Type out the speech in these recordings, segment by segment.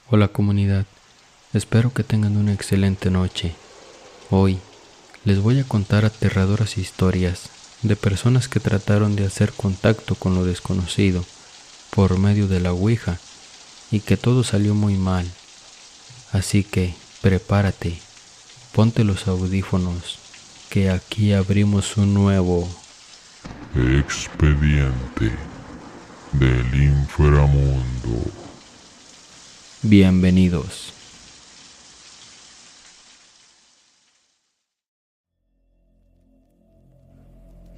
Hola comunidad, espero que tengan una excelente noche. Hoy les voy a contar aterradoras historias de personas que trataron de hacer contacto con lo desconocido por medio de la Ouija y que todo salió muy mal. Así que prepárate, ponte los audífonos, que aquí abrimos un nuevo expediente del inframundo. Bienvenidos.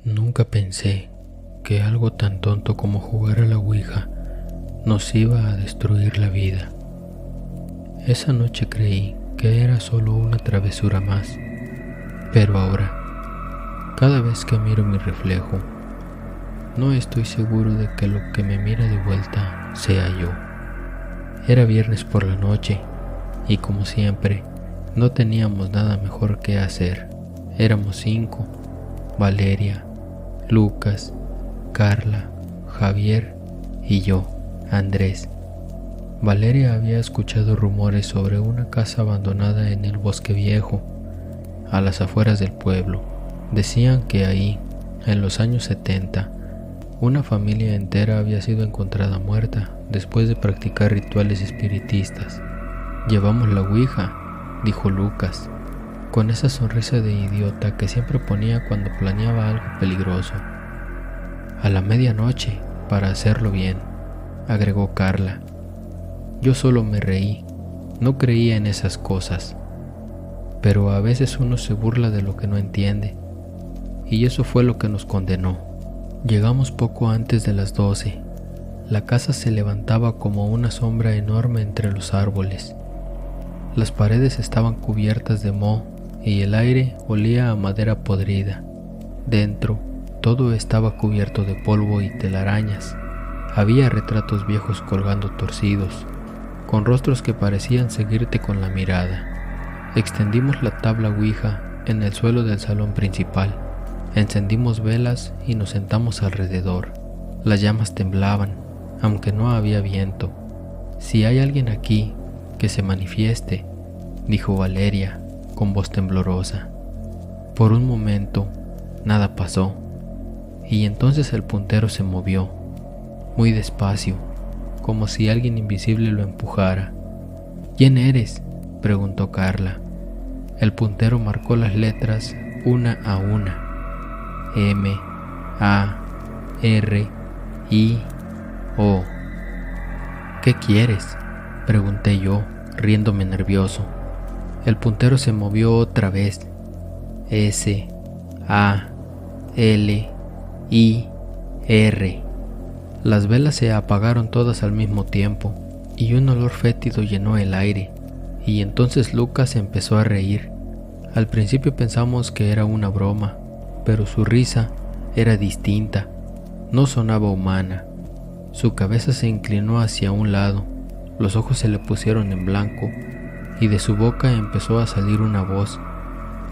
Nunca pensé que algo tan tonto como jugar a la Ouija nos iba a destruir la vida. Esa noche creí que era solo una travesura más, pero ahora, cada vez que miro mi reflejo, no estoy seguro de que lo que me mira de vuelta sea yo. Era viernes por la noche y como siempre, no teníamos nada mejor que hacer. Éramos 5, Valeria, Lucas, Carla, Javier y yo, Andrés. Valeria había escuchado rumores sobre una casa abandonada en el Bosque Viejo, a las afueras del pueblo. Decían que ahí, en los años 70, una familia entera había sido encontrada muerta después de practicar rituales espiritistas. «Llevamos la Ouija», dijo Lucas, con esa sonrisa de idiota que siempre ponía cuando planeaba algo peligroso. «A la medianoche, para hacerlo bien», agregó Carla. Yo solo me reí, no creía en esas cosas, pero a veces uno se burla de lo que no entiende, y eso fue lo que nos condenó. Llegamos poco antes de las 12. La casa se levantaba como una sombra enorme entre los árboles. Las paredes estaban cubiertas de moho y el aire olía a madera podrida. Dentro, todo estaba cubierto de polvo y telarañas. Había retratos viejos colgando torcidos, con rostros que parecían seguirte con la mirada. Extendimos la tabla Ouija en el suelo del salón principal. Encendimos velas y nos sentamos alrededor. Las llamas temblaban, aunque no había viento. «Si hay alguien aquí, que se manifieste», dijo Valeria, con voz temblorosa. Por un momento, nada pasó, y entonces el puntero se movió, muy despacio, como si alguien invisible lo empujara. «¿Quién eres?», preguntó Carla. El puntero marcó las letras una a una. M, A, R, I, O. «¿Qué quieres?», pregunté yo, riéndome nervioso. El puntero se movió otra vez. S, A, L, I, R. Las velas se apagaron todas al mismo tiempo y un olor fétido llenó el aire. Y entonces Lucas empezó a reír. Al principio pensamos que era una broma, pero su risa era distinta, no sonaba humana. Su cabeza se inclinó hacia un lado, los ojos se le pusieron en blanco y de su boca empezó a salir una voz,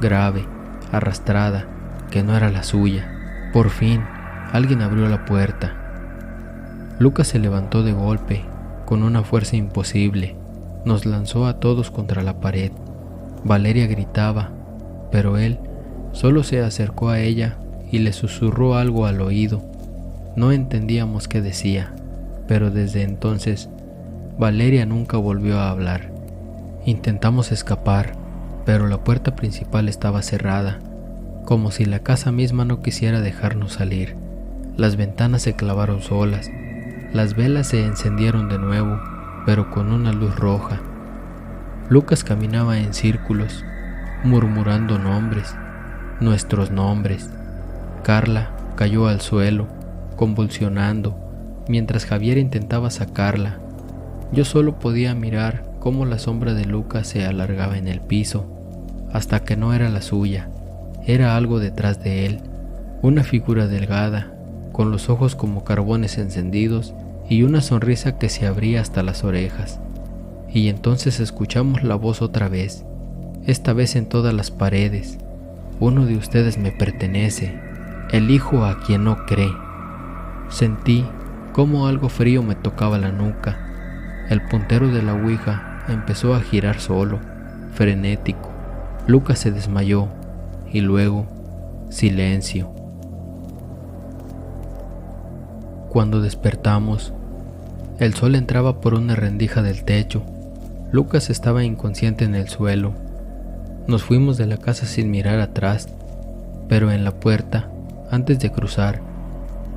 grave, arrastrada, que no era la suya. Por fin, alguien abrió la puerta. Lucas se levantó de golpe, con una fuerza imposible. Nos lanzó a todos contra la pared. Valeria gritaba, pero él solo se acercó a ella y le susurró algo al oído. No entendíamos qué decía, pero desde entonces Valeria nunca volvió a hablar. Intentamos escapar, pero la puerta principal estaba cerrada, como si la casa misma no quisiera dejarnos salir. Las ventanas se clavaron solas, las velas se encendieron de nuevo, pero con una luz roja. Lucas caminaba en círculos, murmurando nombres, nuestros nombres. Carla cayó al suelo, convulsionando, mientras Javier intentaba sacarla. Yo solo podía mirar cómo la sombra de Lucas se alargaba en el piso, hasta que no era la suya, era algo detrás de él, una figura delgada, con los ojos como carbones encendidos y una sonrisa que se abría hasta las orejas. Y entonces escuchamos la voz otra vez, esta vez en todas las paredes. «Uno de ustedes me pertenece, elijo a quien no cree». Sentí cómo algo frío me tocaba la nuca. El puntero de la ouija empezó a girar solo, frenético. Lucas se desmayó y luego silencio. Cuando despertamos, el sol entraba por una rendija del techo. Lucas estaba inconsciente en el suelo. Nos fuimos de la casa sin mirar atrás, pero en la puerta, antes de cruzar,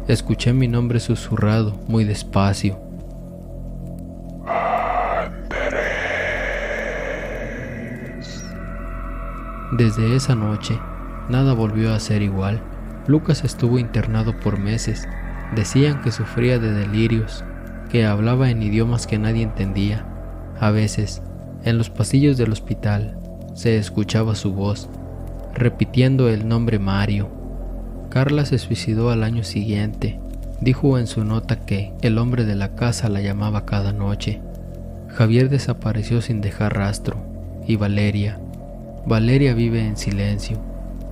escuché mi nombre susurrado muy despacio. Desde esa noche, nada volvió a ser igual. Lucas estuvo internado por meses. Decían que sufría de delirios, que hablaba en idiomas que nadie entendía. A veces, en los pasillos del hospital, se escuchaba su voz, repitiendo el nombre Mario. Carla se suicidó al año siguiente. Dijo en su nota que el hombre de la casa la llamaba cada noche. Javier desapareció sin dejar rastro. Y Valeria vive en silencio,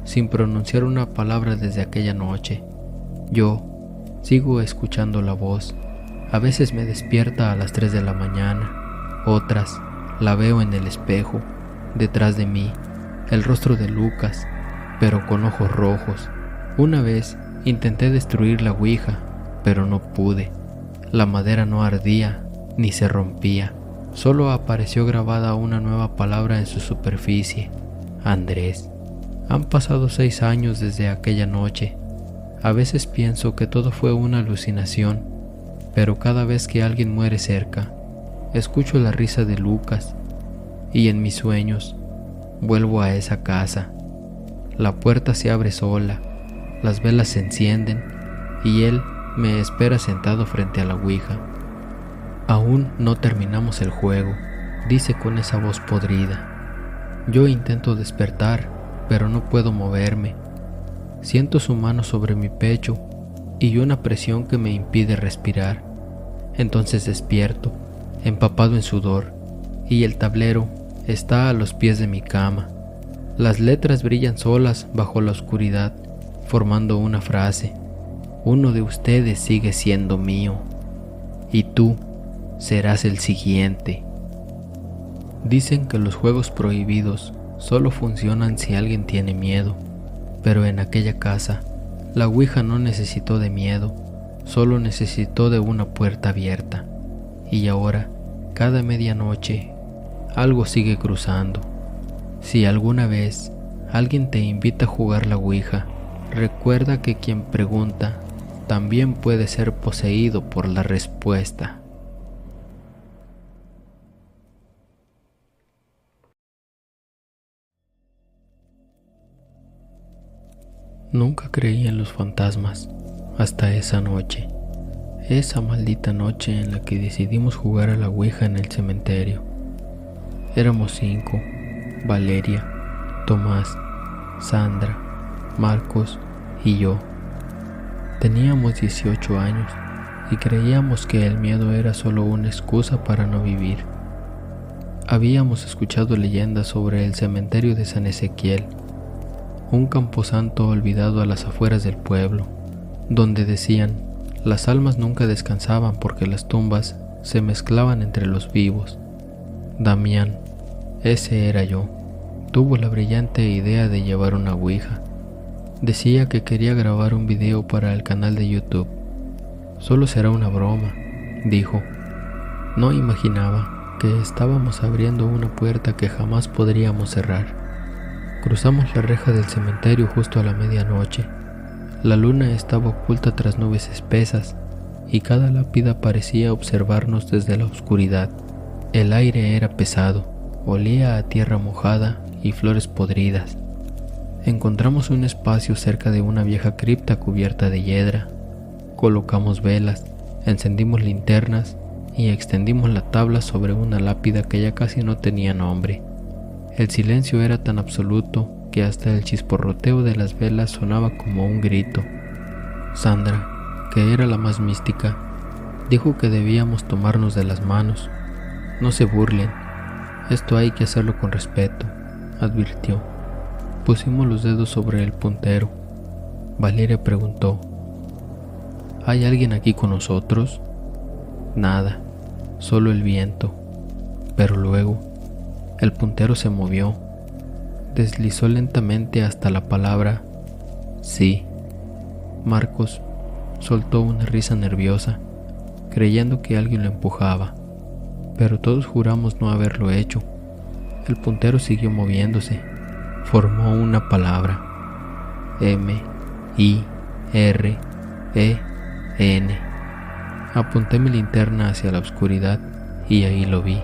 sin pronunciar una palabra desde aquella noche. Yo sigo escuchando la voz. A veces me despierta a las 3 de la mañana, otras la veo en el espejo, detrás de mí, el rostro de Lucas, pero con ojos rojos. Una vez intenté destruir la ouija, pero no pude. La madera no ardía ni se rompía, solo apareció grabada una nueva palabra en su superficie: Andrés. Han pasado 6 años desde aquella noche. A veces pienso que todo fue una alucinación, pero cada vez que alguien muere cerca, escucho la risa de Lucas y en mis sueños vuelvo a esa casa. La puerta se abre sola, las velas se encienden y él me espera sentado frente a la ouija. Aún no terminamos el juego, dice con esa voz podrida. Yo intento despertar, pero no puedo moverme. Siento su mano sobre mi pecho y una presión que me impide respirar. Entonces despierto, empapado en sudor, y el tablero está a los pies de mi cama. Las letras brillan solas bajo la oscuridad, formando una frase: uno de ustedes sigue siendo mío, y tú serás el siguiente. Dicen que los juegos prohibidos solo funcionan si alguien tiene miedo, pero en aquella casa, la ouija no necesitó de miedo, solo necesitó de una puerta abierta. Y ahora, cada medianoche, algo sigue cruzando. Si alguna vez alguien te invita a jugar la ouija, recuerda que quien pregunta también puede ser poseído por la respuesta. Nunca creí en los fantasmas hasta esa noche, esa maldita noche en la que decidimos jugar a la ouija en el cementerio. Éramos 5, Valeria, Tomás, Sandra, Marcos y yo. Teníamos 18 años y creíamos que el miedo era solo una excusa para no vivir. Habíamos escuchado leyendas sobre el cementerio de San Ezequiel, un camposanto olvidado a las afueras del pueblo, donde decían las almas nunca descansaban porque las tumbas se mezclaban entre los vivos. Damián, ese era yo, tuvo la brillante idea de llevar una ouija. Decía que quería grabar un video para el canal de YouTube. Solo será una broma, dijo. No imaginaba que estábamos abriendo una puerta que jamás podríamos cerrar. Cruzamos la reja del cementerio justo a la medianoche. La luna estaba oculta tras nubes espesas y cada lápida parecía observarnos desde la oscuridad. El aire era pesado, olía a tierra mojada y flores podridas. Encontramos un espacio cerca de una vieja cripta cubierta de hiedra. Colocamos velas, encendimos linternas y extendimos la tabla sobre una lápida que ya casi no tenía nombre. El silencio era tan absoluto que hasta el chisporroteo de las velas sonaba como un grito. Sandra, que era la más mística, dijo que debíamos tomarnos de las manos. No se burlen, esto hay que hacerlo con respeto, advirtió. Pusimos los dedos sobre el puntero. Valeria preguntó: ¿hay alguien aquí con nosotros? Nada. solo el viento, pero luego el puntero se movió, deslizó lentamente hasta la palabra sí. Marcos soltó una risa nerviosa, creyendo que alguien lo empujaba, pero todos juramos no haberlo hecho. El puntero siguió moviéndose, formó una palabra: M-I-R-E-N. Apunté mi linterna hacia la oscuridad y ahí lo vi,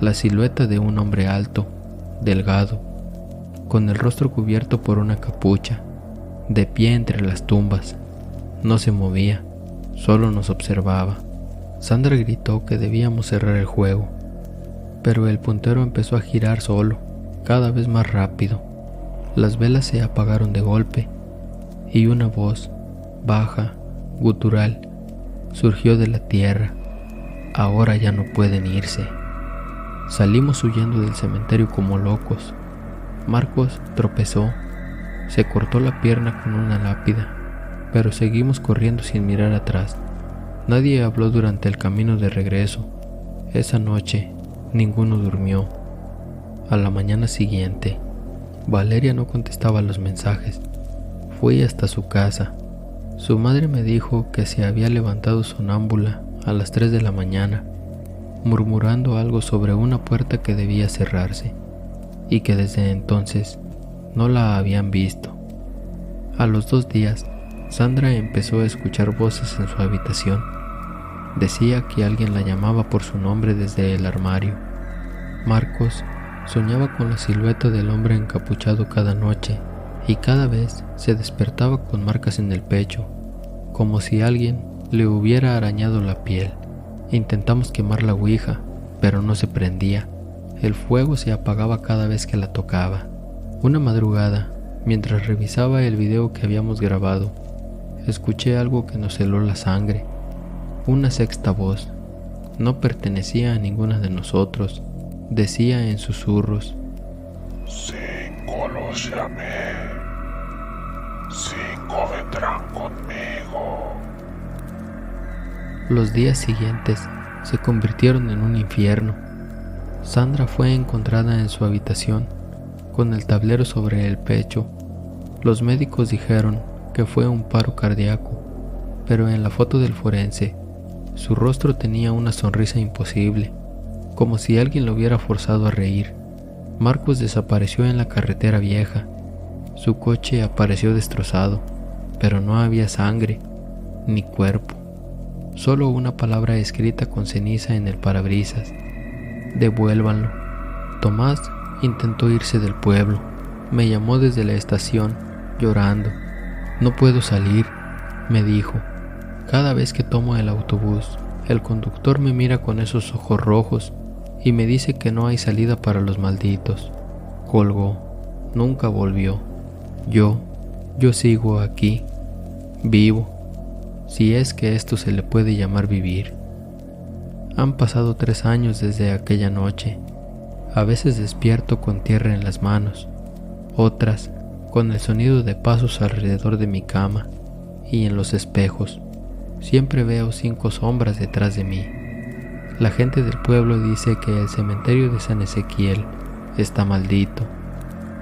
la silueta de un hombre alto, delgado, con el rostro cubierto por una capucha, de pie entre las tumbas. No se movía, solo nos observaba. Sandra gritó que debíamos cerrar el juego, pero el puntero empezó a girar solo, cada vez más rápido. Las velas se apagaron de golpe y una voz, baja, gutural, surgió de la tierra: ahora ya no pueden irse. Salimos huyendo del cementerio como locos. Marcos tropezó, se cortó la pierna con una lápida, pero seguimos corriendo sin mirar atrás. Nadie habló durante el camino de regreso. Esa noche ninguno durmió. A la mañana siguiente, Valeria no contestaba los mensajes. Fui hasta su casa. Su madre me dijo que se había levantado sonámbula a las 3 de la mañana, murmurando algo sobre una puerta que debía cerrarse, y que desde entonces no la habían visto. A los 2 días, Sandra empezó a escuchar voces en su habitación. Decía que alguien la llamaba por su nombre desde el armario. Marcos soñaba con la silueta del hombre encapuchado cada noche, y cada vez se despertaba con marcas en el pecho, como si alguien le hubiera arañado la piel. Intentamos quemar la ouija, pero no se prendía. El fuego se apagaba cada vez que la tocaba. Una madrugada, mientras revisaba el video que habíamos grabado, escuché algo que nos heló la sangre. Una sexta voz. No pertenecía a ninguna de nosotros. Decía en susurros: 5 los llamé. 5 vendrán conmigo. Los días siguientes se convirtieron en un infierno. Sandra fue encontrada en su habitación, con el tablero sobre el pecho. Los médicos dijeron que fue un paro cardíaco, pero en la foto del forense, su rostro tenía una sonrisa imposible, como si alguien lo hubiera forzado a reír. Marcos desapareció en la carretera vieja. Su coche apareció destrozado, pero no había sangre, ni cuerpo, solo una palabra escrita con ceniza en el parabrisas: devuélvanlo. Tomás intentó irse del pueblo. Me llamó desde la estación, llorando. No puedo salir, me dijo. Cada vez que tomo el autobús, el conductor me mira con esos ojos rojos y me dice que no hay salida para los malditos. Colgó, nunca volvió. Yo sigo aquí, vivo, si es que esto se le puede llamar vivir. Han pasado 3 años desde aquella noche. A veces despierto con tierra en las manos, otras con el sonido de pasos alrededor de mi cama, y en los espejos siempre veo 5 sombras detrás de mí. La gente del pueblo dice que el cementerio de San Ezequiel está maldito,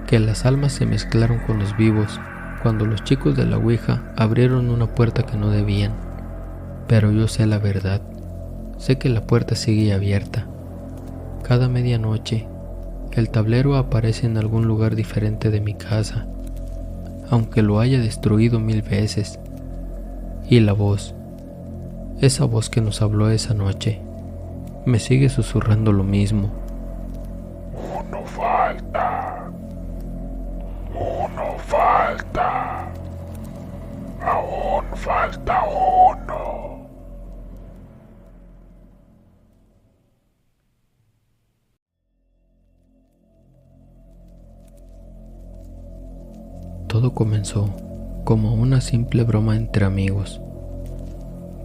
que las almas se mezclaron con los vivos cuando los chicos de la ouija abrieron una puerta que no debían. Pero yo sé la verdad, sé que la puerta sigue abierta. Cada medianoche, el tablero aparece en algún lugar diferente de mi casa, aunque lo haya destruido 1000 veces. Y la voz, esa voz que nos habló esa noche, me sigue susurrando lo mismo. Uno falta. Uno falta. Aún falta uno. Todo comenzó como una simple broma entre amigos.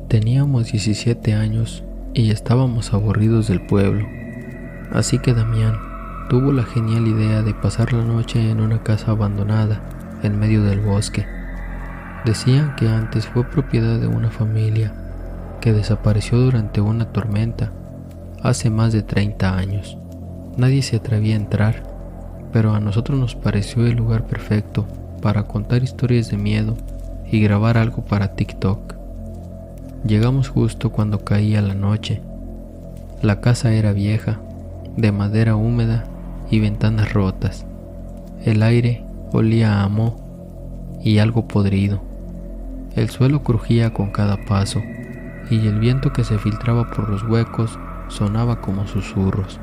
Teníamos 17 años y estábamos aburridos del pueblo, así que Damián tuvo la genial idea de pasar la noche en una casa abandonada en medio del bosque. Decían que antes fue propiedad de una familia que desapareció durante una tormenta hace más de 30 años. Nadie se atrevía a entrar, pero a nosotros nos pareció el lugar perfecto para contar historias de miedo y grabar algo para TikTok. Llegamos justo cuando caía la noche. La casa era vieja, de madera húmeda y ventanas rotas. El aire olía a moho y algo podrido. El suelo crujía con cada paso y el viento que se filtraba por los huecos sonaba como susurros.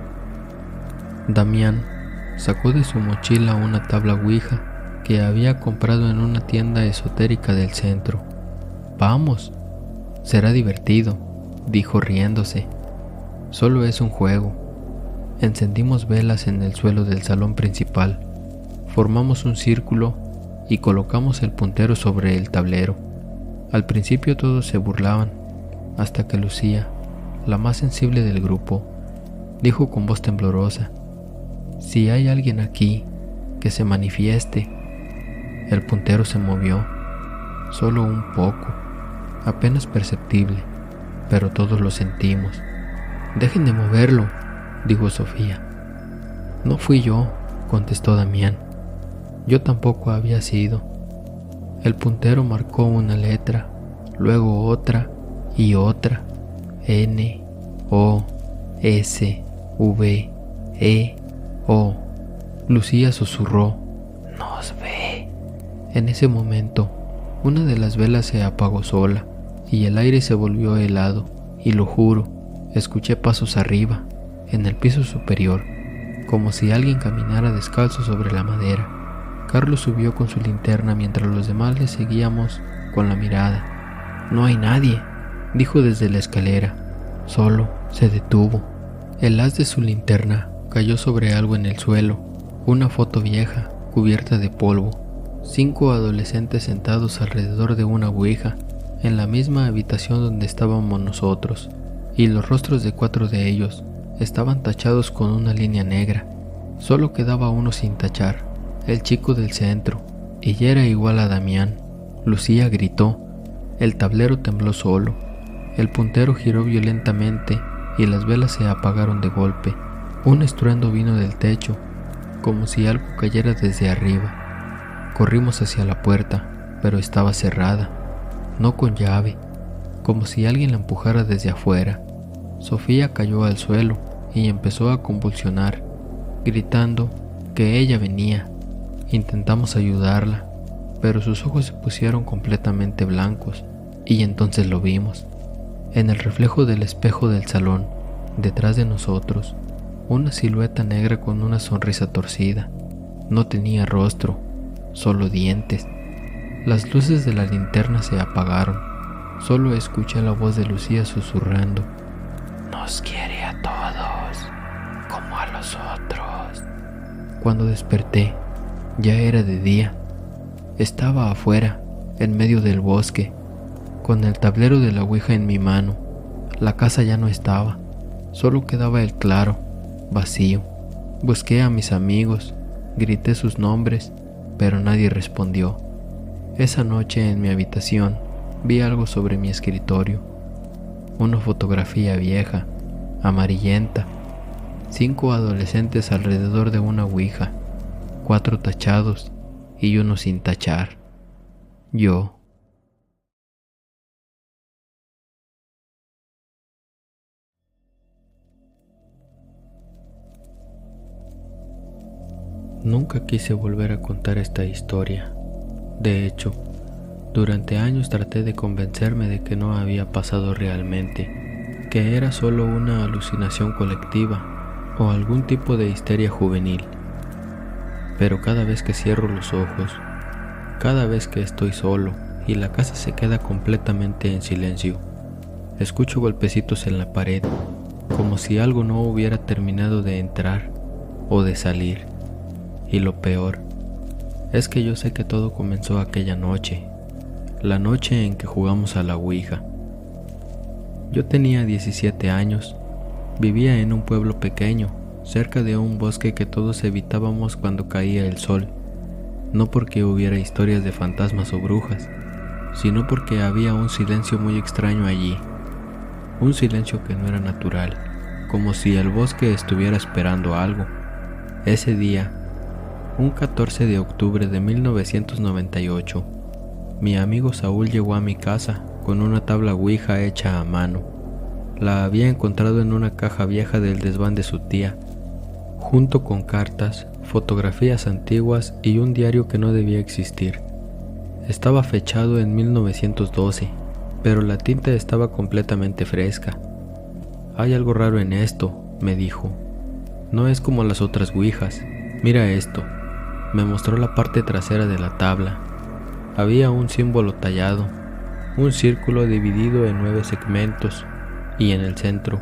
Damián sacó de su mochila una tabla ouija que había comprado en una tienda esotérica del centro. «Vamos, será divertido», dijo riéndose. «Solo es un juego». Encendimos velas en el suelo del salón principal, formamos un círculo y colocamos el puntero sobre el tablero. Al principio todos se burlaban, hasta que Lucía, la más sensible del grupo, dijo con voz temblorosa: «Si hay alguien aquí, que se manifieste». El puntero se movió, solo un poco, apenas perceptible, pero todos lo sentimos. «Dejen de moverlo», dijo Sofía. «No fui yo», contestó Damián. «Yo tampoco había sido». El puntero marcó una letra, luego otra y otra. N, O, S, V, E, O. Lucía susurró: «Nos ve». En ese momento, una de las velas se apagó sola y el aire se volvió helado, y lo juro, escuché pasos arriba, en el piso superior, como si alguien caminara descalzo sobre la madera. Carlos subió con su linterna mientras los demás le seguíamos con la mirada. «No hay nadie», dijo desde la escalera. Solo se detuvo. El haz de su linterna cayó sobre algo en el suelo, una foto vieja cubierta de polvo. 5 adolescentes sentados alrededor de una ouija en la misma habitación donde estábamos nosotros, y los rostros de 4 de ellos estaban tachados con una línea negra. Solo quedaba uno sin tachar, el chico del centro, y ya era igual a Damián. Lucía gritó. El tablero tembló solo. El puntero giró violentamente y las velas se apagaron de golpe. Un estruendo vino del techo, como si algo cayera desde arriba. Corrimos hacia la puerta, pero estaba cerrada, no con llave, como si alguien la empujara desde afuera. Sofía cayó al suelo y empezó a convulsionar, gritando que ella venía. Intentamos ayudarla, pero sus ojos se pusieron completamente blancos, y entonces lo vimos. En el reflejo del espejo del salón, detrás de nosotros, una silueta negra con una sonrisa torcida. No tenía rostro, solo dientes. Las luces de la linterna se apagaron. Solo escuché la voz de Lucía susurrando: «Nos quiere a todos, como a los otros». Cuando desperté, ya era de día. Estaba afuera, en medio del bosque, con el tablero de la ouija en mi mano. La casa ya no estaba, solo quedaba el claro, vacío. Busqué a mis amigos, grité sus nombres, pero nadie respondió. Esa noche en mi habitación vi algo sobre mi escritorio. Una fotografía vieja, amarillenta. 5 adolescentes alrededor de una ouija, 4 tachados y uno sin tachar. Yo. Nunca quise volver a contar esta historia. De hecho, durante años traté de convencerme de que no había pasado realmente, que era solo una alucinación colectiva o algún tipo de histeria juvenil. Pero cada vez que cierro los ojos, cada vez que estoy solo y la casa se queda completamente en silencio, escucho golpecitos en la pared, como si algo no hubiera terminado de entrar o de salir. Y lo peor es que yo sé que todo comenzó aquella noche, la noche en que jugamos a la ouija. Yo tenía 17 años, vivía en un pueblo pequeño, cerca de un bosque que todos evitábamos cuando caía el sol, no porque hubiera historias de fantasmas o brujas, sino porque había un silencio muy extraño allí, un silencio que no era natural, como si el bosque estuviera esperando algo. Ese día, un 14 de octubre de 1998, mi amigo Saúl llegó a mi casa con una tabla ouija hecha a mano. La había encontrado en una caja vieja del desván de su tía, junto con cartas, fotografías antiguas y un diario que no debía existir. Estaba fechado en 1912, pero la tinta estaba completamente fresca. «Hay algo raro en esto», me dijo. «No es como las otras ouijas. Mira esto». Me mostró la parte trasera de la tabla. Había un símbolo tallado, un círculo dividido en 9 segmentos, y en el centro,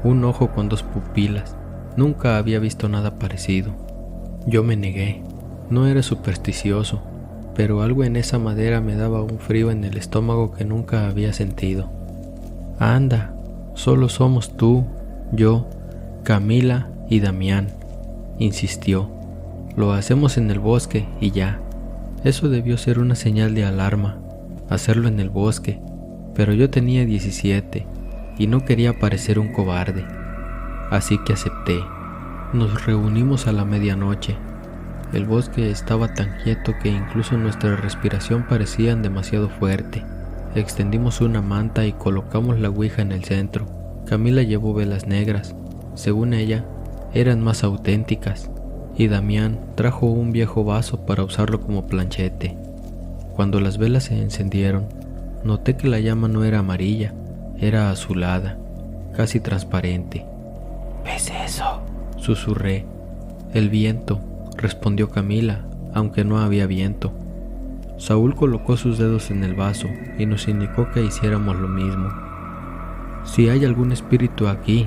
un ojo con 2 pupilas. Nunca había visto nada parecido. Yo me negué. No era supersticioso, pero algo en esa madera me daba un frío en el estómago que nunca había sentido. «Anda, solo somos tú, yo, Camila y Damián», insistió. «Lo hacemos en el bosque y ya». Eso debió ser una señal de alarma, hacerlo en el bosque, pero yo tenía 17 y no quería parecer un cobarde. Así que acepté. Nos reunimos a la medianoche. El bosque estaba tan quieto que incluso nuestra respiración parecía demasiado fuerte. Extendimos una manta y colocamos la ouija en el centro. Camila llevó velas negras. Según ella, eran más auténticas. Y Damián trajo un viejo vaso para usarlo como planchete. Cuando las velas se encendieron, noté que la llama no era amarilla, era azulada, casi transparente. «¿Ves eso?», susurré. «El viento», respondió Camila, aunque no había viento. Saúl colocó sus dedos en el vaso y nos indicó que hiciéramos lo mismo. «Si hay algún espíritu aquí»,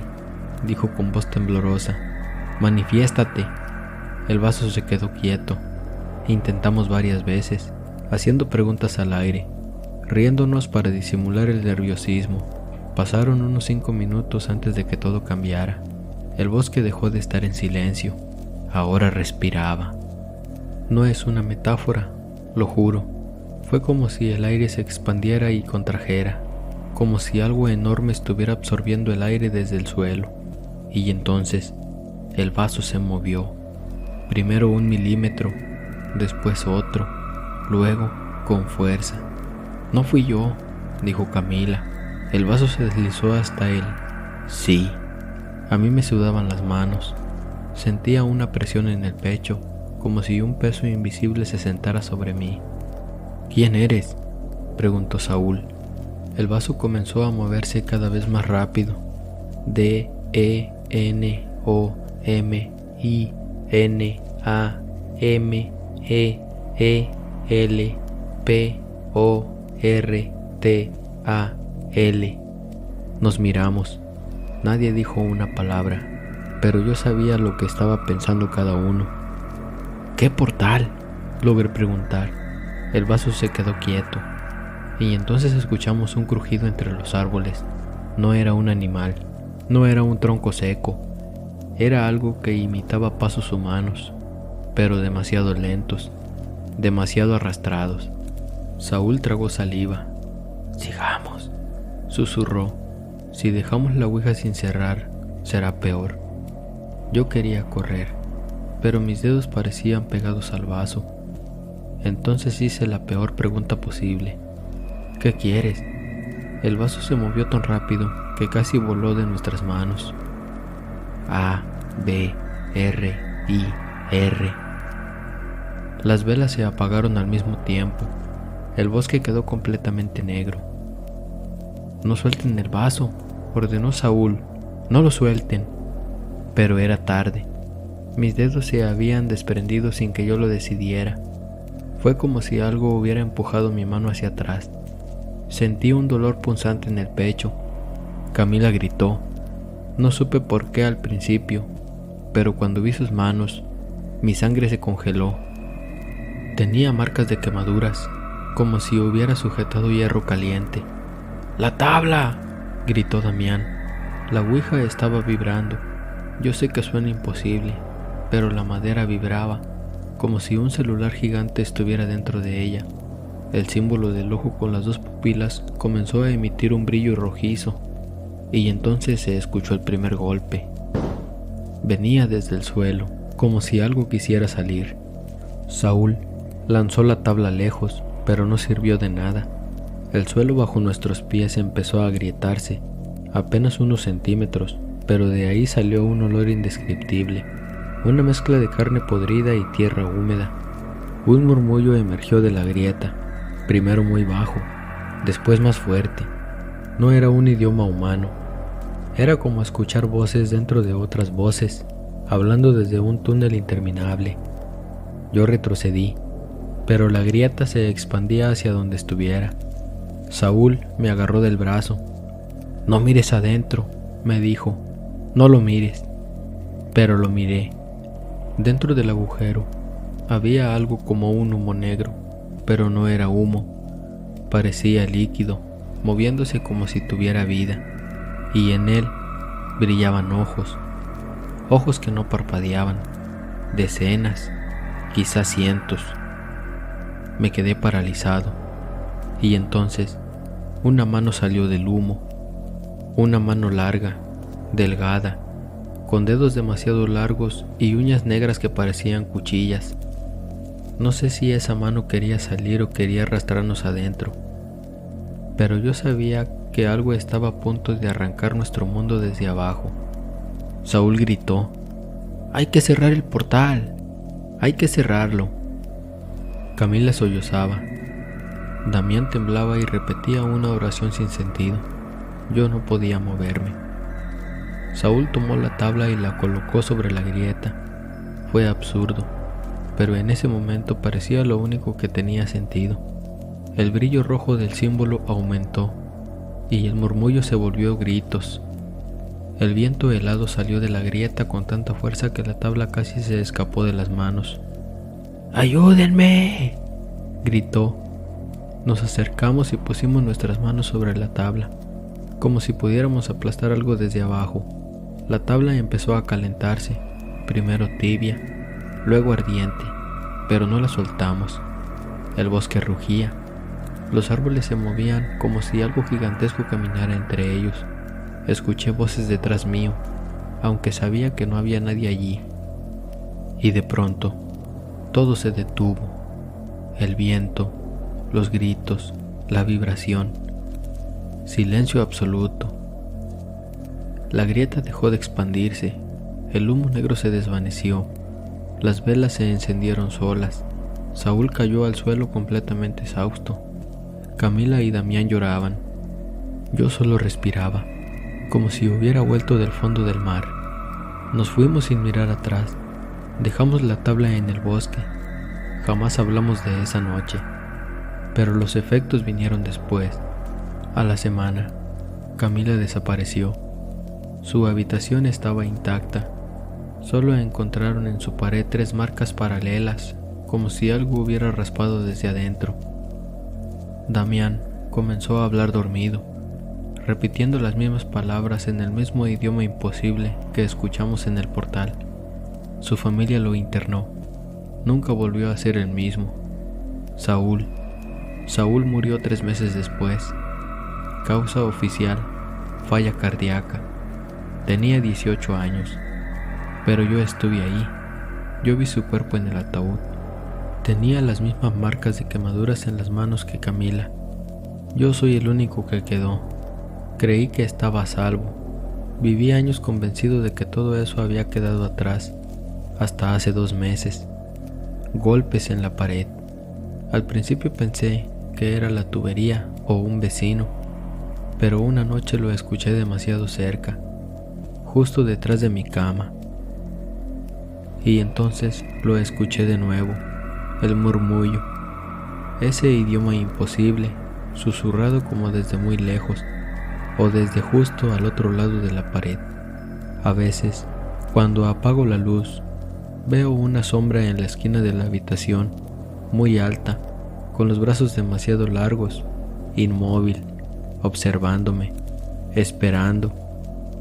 dijo con voz temblorosa, «manifiéstate». El vaso se quedó quieto. Intentamos varias veces, haciendo preguntas al aire, riéndonos para disimular el nerviosismo. Pasaron unos 5 minutos antes de que todo cambiara. El bosque dejó de estar en silencio. Ahora respiraba. No es una metáfora, lo juro. Fue como si el aire se expandiera y contrajera, como si algo enorme estuviera absorbiendo el aire desde el suelo. Y entonces, el vaso se movió. Primero 1 milímetro, después otro, luego con fuerza. «No fui yo», dijo Camila. «El vaso se deslizó hasta él». «Sí». A mí me sudaban las manos. Sentía una presión en el pecho, como si un peso invisible se sentara sobre mí. «¿Quién eres?», preguntó Saúl. El vaso comenzó a moverse cada vez más rápido. D, E, N, O, M, I, N, A, M, E, L, P, O, R, T, A, L. Nos miramos. Nadie dijo una palabra, pero yo sabía lo que estaba pensando cada uno. «¿Qué portal?», logré preguntar. El vaso se quedó quieto, y entonces escuchamos un crujido entre los árboles. No era un animal, no era un tronco seco. Era algo que imitaba pasos humanos, pero demasiado lentos, demasiado arrastrados. Saúl tragó saliva. «Sigamos», susurró. «Si dejamos la ouija sin cerrar, será peor». Yo quería correr, pero mis dedos parecían pegados al vaso. Entonces hice la peor pregunta posible. «¿Qué quieres?». El vaso se movió tan rápido que casi voló de nuestras manos. A, B, R, I, R. Las velas se apagaron al mismo tiempo. El bosque quedó completamente negro. «No suelten el vaso», ordenó Saúl. «No lo suelten». Pero era tarde. Mis dedos se habían desprendido sin que yo lo decidiera. Fue como si algo hubiera empujado mi mano hacia atrás. Sentí un dolor punzante en el pecho. Camila gritó. No supe por qué al principio, pero cuando vi sus manos, mi sangre se congeló. Tenía marcas de quemaduras, como si hubiera sujetado hierro caliente. «¡La tabla!», gritó Damián. La ouija estaba vibrando. Yo sé que suena imposible, pero la madera vibraba, como si un celular gigante estuviera dentro de ella. El símbolo del ojo con las 2 pupilas comenzó a emitir un brillo rojizo. y entonces se escuchó el primer golpe. Venía desde el suelo, como si algo quisiera salir. Saúl lanzó la tabla lejos, pero no sirvió de nada. El suelo bajo nuestros pies empezó a agrietarse, apenas unos centímetros, pero de ahí salió un olor indescriptible, una mezcla de carne podrida y tierra húmeda. Un murmullo emergió de la grieta, primero muy bajo, después más fuerte. No era un idioma humano, era como escuchar voces dentro de otras voces, hablando desde un túnel interminable. Yo retrocedí, pero la grieta se expandía hacia donde estuviera. Saúl me agarró del brazo. «No mires adentro», me dijo, «no lo mires». Pero lo miré. Dentro del agujero había algo como un humo negro, pero no era humo. Parecía líquido, moviéndose como si tuviera vida, y en él brillaban ojos, ojos que no parpadeaban, decenas, quizás cientos. Me quedé paralizado, y entonces una mano salió del humo, una mano larga, delgada, con dedos demasiado largos y uñas negras que parecían cuchillas. No sé si esa mano quería salir o quería arrastrarnos adentro, pero yo sabía que algo estaba a punto de arrancar nuestro mundo desde abajo. Saúl gritó: «¡Hay que cerrar el portal! ¡Hay que cerrarlo!». Camila sollozaba. Damián temblaba y repetía una oración sin sentido. Yo no podía moverme. Saúl tomó la tabla y la colocó sobre la grieta. Fue absurdo, pero en ese momento parecía lo único que tenía sentido. El brillo rojo del símbolo aumentó y el murmullo se volvió gritos. El viento helado salió de la grieta con tanta fuerza que la tabla casi se escapó de las manos. «¡Ayúdenme!», gritó. Nos acercamos y pusimos nuestras manos sobre la tabla, como si pudiéramos aplastar algo desde abajo. La tabla empezó a calentarse, primero tibia, luego ardiente, pero no la soltamos. El bosque rugía, los árboles se movían como si algo gigantesco caminara entre ellos. Escuché voces detrás mío, aunque sabía que no había nadie allí. Y de pronto, todo se detuvo. El viento, los gritos, la vibración. Silencio absoluto. La grieta dejó de expandirse, el humo negro se desvaneció, las velas se encendieron solas. Saúl cayó al suelo completamente exhausto. Camila y Damián lloraban. Yo solo respiraba, como si hubiera vuelto del fondo del mar. Nos fuimos sin mirar atrás. Dejamos la tabla en el bosque. Jamás hablamos de esa noche, pero los efectos vinieron después. A la semana, Camila desapareció. Su habitación estaba intacta. Solo encontraron en su pared 3 marcas paralelas, como si algo hubiera raspado desde adentro. Damián comenzó a hablar dormido, repitiendo las mismas palabras en el mismo idioma imposible que escuchamos en el portal. Su familia lo internó. Nunca volvió a ser el mismo. Saúl murió 3 meses después. Causa oficial: falla cardíaca. Tenía 18 años, pero yo estuve ahí. Yo vi su cuerpo en el ataúd. Tenía las mismas marcas de quemaduras en las manos que Camila. Yo soy el único que quedó. Creí que estaba a salvo. Viví años convencido de que todo eso había quedado atrás, hasta hace 2 meses. Golpes en la pared. Al principio pensé que era la tubería o un vecino, pero una noche lo escuché demasiado cerca, justo detrás de mi cama. Y entonces lo escuché de nuevo, el murmullo, ese idioma imposible, susurrado como desde muy lejos o desde justo al otro lado de la pared. A veces, cuando apago la luz, veo una sombra en la esquina de la habitación, muy alta, con los brazos demasiado largos, inmóvil, observándome, esperando,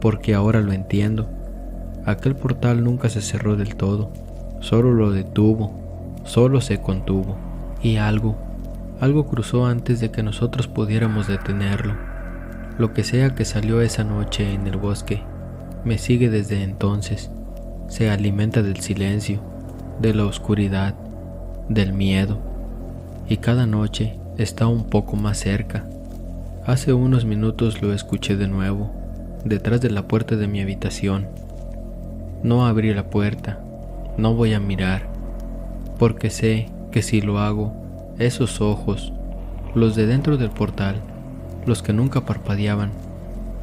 porque ahora lo entiendo. Aquel portal nunca se cerró del todo, solo lo detuvo, solo se contuvo, y algo cruzó antes de que nosotros pudiéramos detenerlo. Lo que sea que salió esa noche en el bosque, me sigue desde entonces. Se alimenta del silencio, de la oscuridad, del miedo, y cada noche está un poco más cerca. Hace unos minutos lo escuché de nuevo, detrás de la puerta de mi habitación. No abrí la puerta, no voy a mirar, porque sé que si lo hago, esos ojos, los de dentro del portal, los que nunca parpadeaban,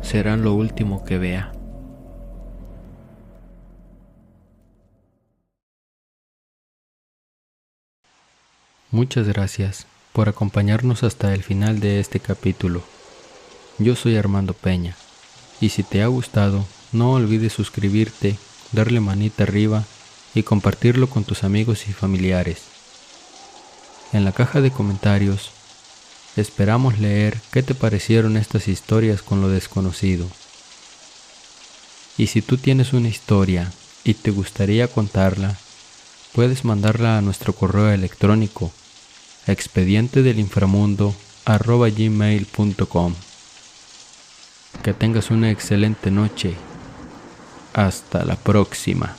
serán lo último que vea. Muchas gracias por acompañarnos hasta el final de este capítulo. Yo soy Armando Peña, y si te ha gustado, no olvides suscribirte, darle manita arriba y compartirlo con tus amigos y familiares. En la caja de comentarios, esperamos leer qué te parecieron estas historias con lo desconocido. Y si tú tienes una historia y te gustaría contarla, puedes mandarla a nuestro correo electrónico expedientedelinframundo@gmail.com. Que tengas una excelente noche. Hasta la próxima.